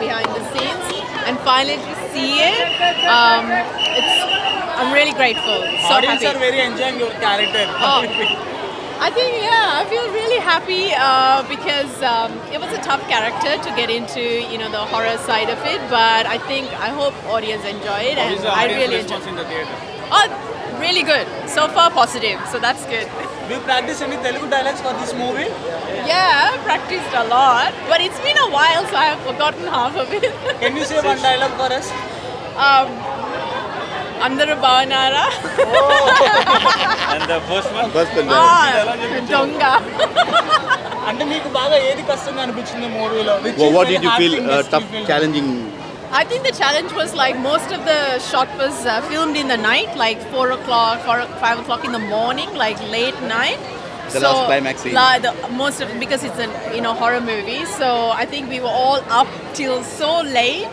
behind the scenes, and finally to see it, I'm really grateful. So Audience happy. are very enjoying your character. I think, I feel really happy because it was a tough character to get into, the horror side of it. But I hope audience enjoy it, How is and the I audience really response enjoy. in the theater? Oh, really good. So far, positive. So that's good. Do you practice any Telugu dialects for this movie? Yeah, I've practiced a lot, but it's been a while, so I have forgotten half of it. Can you say one dialogue for us? Andaru Bavanara. And the first one? Donga. అంటే మీకు బాగా ఏది కష్టంగా అనిపించింది మూవీలో? What did you feel tough, challenging? I think the challenge was like most of the shot was filmed in the night, like 4 o'clock, 5 o'clock in the morning, like late night. The last climax scene. Most of it, because it's a horror movie, so I think we were all up till so late.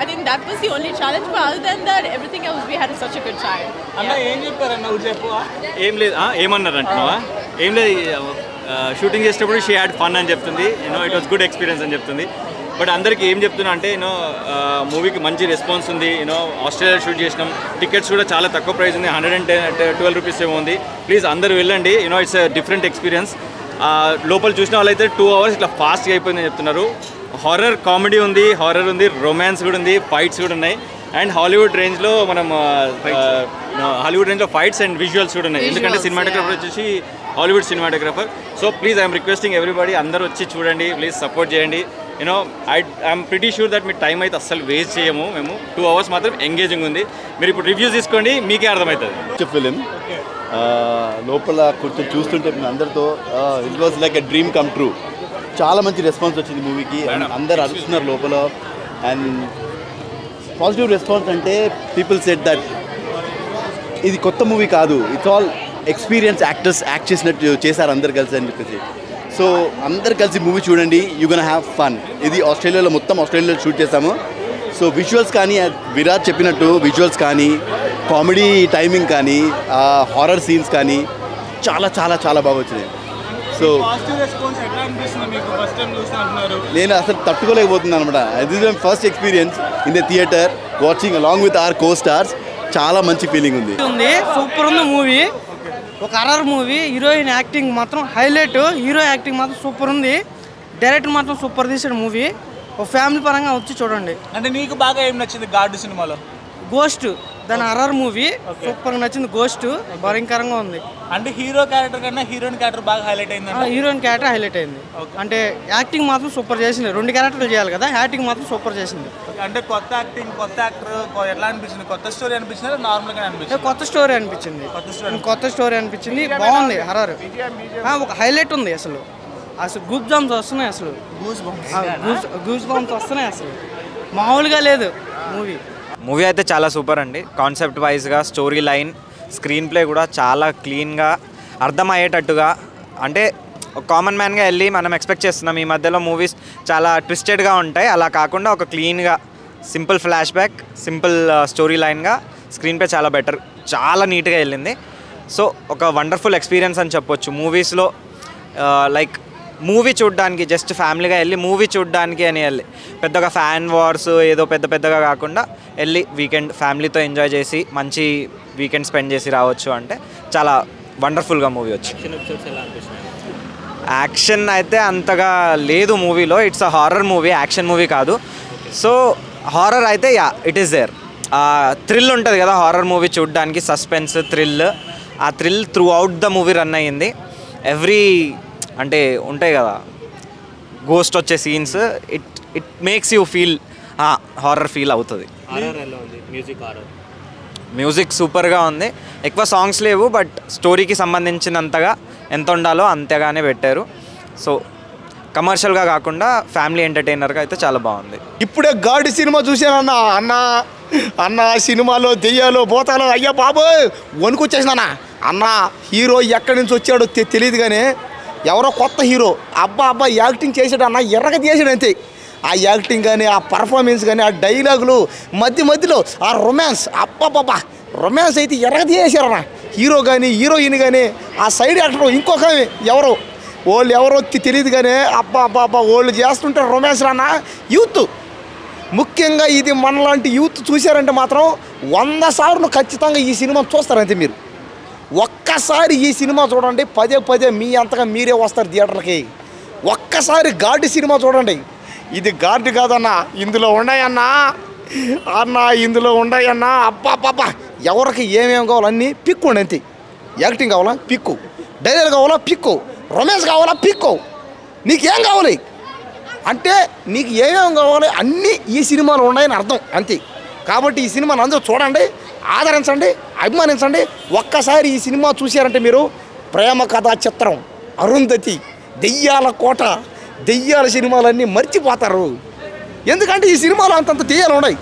I think that was the only challenge, but other than that, everything else we had such a good time. అన్న ఏం చెప్పారన్న నువ్వు చెప్పు. ఏం లేదు ఏమన్నారు అంటున్నావా? ఏం లేదు, షూటింగ్ చేసేటప్పుడు షీ హ్యాడ్ ఫన్ అని చెప్తుంది, ఇట్ వాస్ గుడ్ ఎక్స్పీరియన్స్ అని చెప్తుంది. బట్ అందరికీ ఏం చెప్తున్నా అంటే మూవీకి మంచి రెస్పాన్స్ ఉంది. ఆస్ట్రేలియా షూట్ చేసినాం, టికెట్స్ కూడా చాలా తక్కువ ప్రైస్ ఉంది, 112 రూపీస్ ఏమో ఉంది. ప్లీజ్ అందరూ వెళ్ళండి, ఇట్స్ డిఫరెంట్ ఎక్స్పీరియన్స్. లోపల చూసిన వాళ్ళైతే 2 hours ఇట్లా ఫాస్ట్గా అయిపోయిందని చెప్తున్నారు. హారర్ కామెడీ ఉంది, హారర్ ఉంది, రొమాన్స్ కూడా ఉంది, ఫైట్స్ కూడా ఉన్నాయి. అండ్ హాలీవుడ్ రేంజ్లో ఫైట్స్ అండ్ విజువల్స్ కూడా ఉన్నాయి. ఎందుకంటే సినిమాటోగ్రాఫర్ వచ్చేసి Hollywood cinematographer. So please I'm requesting everybody, అందరూ వచ్చి చూడండి, ప్లీజ్ సపోర్ట్ చేయండి. I'm pretty sure that me time అయితే అస్సలు వేస్ట్ చేయము. మేము 2 hours మాత్రం ఎంగేజింగ్ ఉంది. మీరు ఇప్పుడు రివ్యూస్ తీసుకోండి, మీకే అర్థమవుతుంది. ఫిలిం లోపల కొంచెం చూస్తుంటే అందరితో it was like a dream come true. చాలా మంచి రెస్పాన్స్ వచ్చింది మూవీకి, అందరు అరుస్తున్నారు లోపల. అండ్ పాజిటివ్ రెస్పాన్స్ అంటే పీపుల్ సెడ్ దట్ ఇది కొత్త మూవీ కాదు, it's all experience actors act చేసినట్టు చేశారు అందరు కలిసి అని చెప్పేసి. సో అందరు కలిసి మూవీ చూడండి, యూ గోనా హ్యావ్ ఫన్. ఇది ఆస్ట్రేలియాలో షూట్ చేసాము. సో విజువల్స్ కానీ విరాట్ చెప్పినట్టు విజువల్స్ కానీ, కామెడీ టైమింగ్ కానీ, హారర్ సీన్స్ కానీ చాలా చాలా చాలా బాగా వచ్చినాయి. సో నేను అసలు తట్టుకోలేకపోతున్నాను అనమాట. This is my first experience in the theatre watching along with our co stars. చాలా మంచి ఫీలింగ్ ఉంది. సూపర్ ఉంది మూవీ, ఒక హర్రర్ మూవీ. హీరోయిన్ యాక్టింగ్ మాత్రం హైలైట్, హీరో యాక్టింగ్ మాత్రం సూపర్ ఉంది. డైరెక్టర్ మాత్రం సూపర్ తీసాడు మూవీ. ఒక ఫ్యామిలీ పరంగా వచ్చి చూడండి. అంటే నీకు బాగా ఏం నచ్చింది గార్డు సినిమాలో? గోస్ట్, దాని హర్రర్ మూవీ సూపర్ నచ్చింది. గోస్ట్ భయంకరంగా ఉంది. అంటే హీరో క్యారెక్టర్ కన్నా హీరోయిన్ క్యారెక్టర్ బాగా హైలైట్ అయింది. హీరోయిన్ క్యారెక్టర్ హైలైట్ అయింది. అంటే యాక్టింగ్ మాత్రం సూపర్ చేసింది. 2 క్యారెక్టర్లు చేయాలి కదా, యాక్టింగ్ మాత్రం సూపర్ చేసింది. అంటే కొత్త యాక్టర్ ఎట్లా అనిపించింది? కొత్త స్టోరీ అనిపించింది, నార్మల్ గా అనిపించింది? కొత్త స్టోరీ అనిపించింది. బాగుంది హర్రర్. ఒక హైలైట్ ఉంది. అసలు గూస్ బంప్స్ వస్తున్నాయి. గూస్ బంప్స్ వస్తున్నాయి. అసలు మామూలుగా లేదు మూవీ అయితే చాలా సూపర్ అండి. కాన్సెప్ట్ వైజ్గా, స్టోరీ లైన్, స్క్రీన్ ప్లే కూడా చాలా క్లీన్గా, అర్థమయ్యేటట్టుగా. అంటే కామన్ మ్యాన్గా వెళ్ళి మనం ఎక్స్పెక్ట్ చేస్తున్నాం ఈ మధ్యలో మూవీస్ చాలా ట్విస్టెడ్గా ఉంటాయి, అలా కాకుండా ఒక క్లీన్గా simple flash back, simple story లైన్గా స్క్రీన్ ప్లే చాలా బెటర్, చాలా నీట్గా వెళ్ళింది. సో ఒక వండర్ఫుల్ ఎక్స్పీరియన్స్ అని చెప్పొచ్చు మూవీస్లో. లైక్ మూవీ చూడడానికి, జస్ట్ ఫ్యామిలీగా వెళ్ళి మూవీ చూడడానికి అని వెళ్ళి, పెద్దగా ఫ్యాన్ వార్స్ ఏదో పెద్దగా కాకుండా వెళ్ళి వీకెండ్ ఫ్యామిలీతో ఎంజాయ్ చేసి మంచి వీకెండ్ స్పెండ్ చేసి రావచ్చు అంటే చాలా వండర్ఫుల్గా మూవీ వచ్చింది. యాక్షన్ అయితే అంతగా లేదు మూవీలో. It's a horror movie, action movie కాదు. సో హారర్ అయితే ఇట్ ఈస్ దేర్. థ్రిల్ ఉంటుంది కదా హారర్ మూవీ చూడడానికి, సస్పెన్స్, థ్రిల్. ఆ thrill through out the movie run అయ్యింది. ఎవ్రీ అంటే ఉంటాయి కదా గోస్ట్ వచ్చే scenes, it makes you feel horror feel అవుతుంది. మ్యూజిక్ సూపర్గా ఉంది. ఎక్కువ సాంగ్స్ లేవు, బట్ స్టోరీకి సంబంధించినంతగా ఎంత ఉండాలో అంతగానే పెట్టారు. సో కమర్షియల్గా కాకుండా ఫ్యామిలీ ఎంటర్టైనర్గా అయితే చాలా బాగుంది. ఇప్పుడే గాడి సినిమా చూశానన్నా. అన్న సినిమాలో దెయ్యాలో పోతాలో అయ్యా బాబోయ్ వణుకొచ్చేసినా అన్న. హీరో ఎక్కడి నుంచి వచ్చాడో తెలియదు కానీ ఎవరో కొత్త హీరో అబ్బా యాక్టింగ్ చేసాడు అన్న, ఎర్రగా చేసాడు అంతే. ఆ యాక్టింగ్ కానీ, ఆ పర్ఫార్మెన్స్ కానీ, ఆ డైలాగులు, మధ్యలో ఆ రొమాన్స్, అబ్బాబ్బా రొమాన్స్ అయితే ఎర్రగా చేసారన్న. హీరో కానీ హీరోయిన్ కానీ, ఆ సైడ్ యాక్టర్ ఇంకొక ఎవరో వాళ్ళు ఎవరో తెలియదు కానీ అబ్బా వాళ్ళు చేస్తుంటే రొమాన్స్ అన్న యూత్, ముఖ్యంగా ఇది మనలాంటి యూత్ చూశారంటే మాత్రం 100 సార్లు ఖచ్చితంగా ఈ సినిమా చూస్తారంతే మీరు. ఒక్కసారి ఈ సినిమా చూడండి, పదే మీ అంతగా మీరే వస్తారు థియేటర్లకి. ఒక్కసారి గార్డు సినిమా చూడండి. ఇది గార్డు కాదన్నా, ఇందులో ఉన్నాయన్నా ఇందులో ఉన్నాయన్నా. అబ్బా ఎవరికి ఏమేమి కావాలో అన్నీ పిక్కోండి అంతే. యాక్టింగ్ కావాలా పిక్కు, డైలాగ్ కావాలా పిక్కు, రొమాన్స్ కావాలా పిక్కు, నీకేం కావాలి అంటే నీకు ఏమేమి కావాలి అన్నీ ఈ సినిమాలో ఉన్నాయని అర్థం అంతే. కాబట్టి ఈ సినిమాని అందరూ చూడండి, ఆదరించండి, అభిమానించండి. ఒక్కసారి ఈ సినిమా చూశారంటే మీరు ప్రేమ కథా చిత్రం, అరుంధతి, దెయ్యాల కోట, దెయ్యాల సినిమాలన్నీ మర్చిపోతారు. ఎందుకంటే ఈ సినిమాలో అంతంత దెయ్యాలు ఉన్నాయి.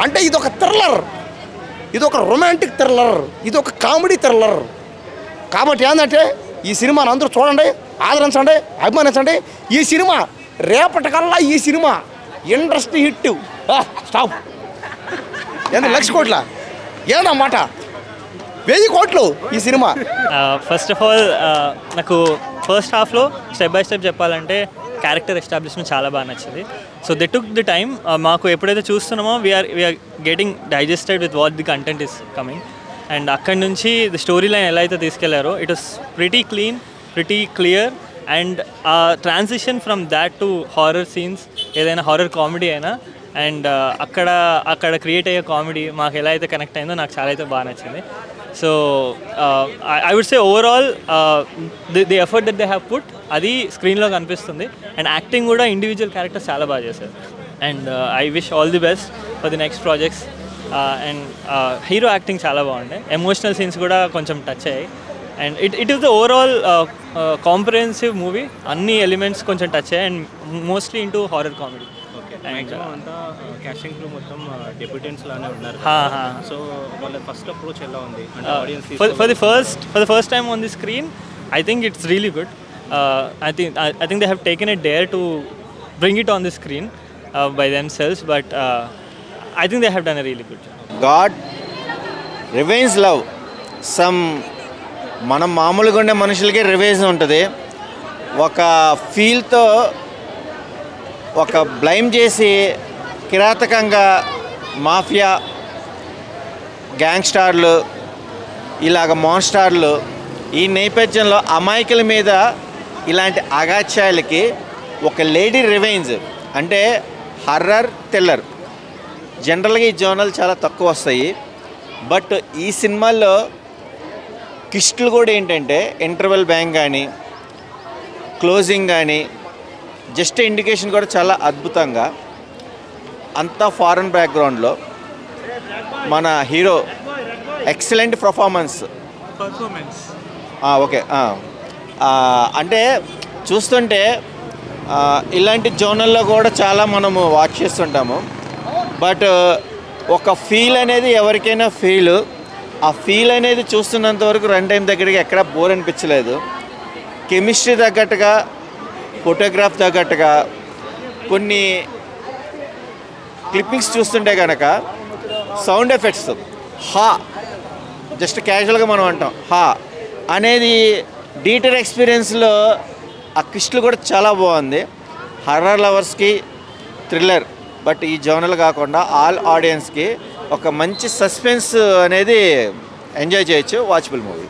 అంటే ఇదొక థ్రిల్లర్, ఇదొక రొమాంటిక్ థ్రిల్లర్, ఇదొక కామెడీ థ్రిల్లర్. కాబట్టి ఏంటంటే ఈ సినిమాని అందరూ చూడండి, ఆదరించండి, అభిమానించండి. ఈ సినిమా రేపటికల్లా ఈ సినిమా ఇండస్ట్రీ హిట్. స్టాప్ ఎంత 1,00,000 కోట్ల ఏదన్నమాట, 1000 కోట్లు ఈ సినిమా. ఫస్ట్ ఆఫ్ ఆల్ నాకు ఫస్ట్ హాఫ్లో స్టెప్ బై స్టెప్ చెప్పాలంటే క్యారెక్టర్ ఎస్టాబ్లిష్మెంట్ చాలా బాగా నచ్చింది. So they took the time. మాకు ఎప్పుడైతే చూస్తున్నామో we are getting digested with what the content is coming. And అక్కడి నుంచి ది స్టోరీ లైన్ ఎలా అయితే తీసుకెళ్లారో it was pretty clean, pretty clear. And ఆ transition from that to horror scenes, ఏదైనా హారర్ కామెడీ అయినా, అండ్ అక్కడ క్రియేట్ అయ్యే కామెడీ మాకు ఎలా అయితే కనెక్ట్ అయిందో నాకు చాలా అయితే బాగా నచ్చింది. So I would say overall the effort that they have put అది స్క్రీన్లో కనిపిస్తుంది. అండ్ యాక్టింగ్ కూడా ఇండివిజువల్ క్యారెక్టర్స్ చాలా బాగా చేశారు. And I wish all the best for the next projects. And hero acting చాలా బాగుండే, ఎమోషనల్ సీన్స్ కూడా కొంచెం టచ్ అయ్యాయి. And it is the overall comprehensive movie. అన్ని ఎలిమెంట్స్ కొంచెం టచ్ అయ్యాయి and mostly into horror comedy. అంతా క్యాస్టింగ్ క్రూ మొత్తం డెబ్యూటెంట్స్ లానే ఉన్నారు. సో వాళ్ళ ఫస్ట్ అప్రోచ్ ఎలా ఉంది for the first time on the screen? I think it's really good. I think they have taken a dare to bring it on the screen by themselves, but I think they have done a really good job. God revenge love. Some మనం మామూలుగా ఉండే మనుషులకి revenge ఉంటుంది. ఒక ఫీల్తో ఒక blame చేసి కిరాతకంగా mafia, గ్యాంగ్స్టార్లు, ఇలాగ మాన్స్టార్లు, ఈ నేపథ్యంలో అమాయకుల మీద ఇలాంటి అగాత్యాలకి ఒక లేడీ రివెంజ్ అంటే హర్రర్ థ్రిల్లర్. జనరల్గా ఈ జోనల్ చాలా తక్కువ వస్తాయి. బట్ ఈ సినిమాల్లో ట్విస్టులు కూడా ఏంటంటే ఇంటర్వెల్ బ్యాంగ్ కానీ, క్లోజింగ్ కానీ, జస్ట్ ఇండికేషన్ కూడా చాలా అద్భుతంగా, అంతా ఫారెన్ బ్యాక్గ్రౌండ్లో మన హీరో ఎక్సలెంట్ పర్ఫార్మెన్స్. ఓకే, అంటే చూస్తుంటే ఇలాంటి జోనల్లో కూడా చాలా మనము వాచ్ చేస్తుంటాము. బట్ ఒక ఫీల్ అనేది ఎవరికైనా ఫీల్, ఆ ఫీల్ అనేది చూస్తున్నంత వరకు రన్ టైం దగ్గరికి ఎక్కడ బోర్ అనిపించలేదు. కెమిస్ట్రీ తగ్గట్టుగా, ఫోటోగ్రాఫ్ తగ్గట్టుగా, కొన్ని క్లిప్పింగ్స్ చూస్తుంటే కనుక సౌండ్ ఎఫెక్ట్స్ హా, జస్ట్ క్యాజువల్గా మనం అంటాం హా అనేది థియేటర్ ఎక్స్పీరియన్స్లో ఆ క్విస్ట్లు కూడా చాలా బాగుంది. హర్రర్ లవర్స్కి థ్రిల్లర్, బట్ ఈ జోనల్ కాకుండా ఆల్ ఆడియన్స్కి ఒక మంచి సస్పెన్స్ అనేది ఎంజాయ్ చేయొచ్చు. Watchable movie.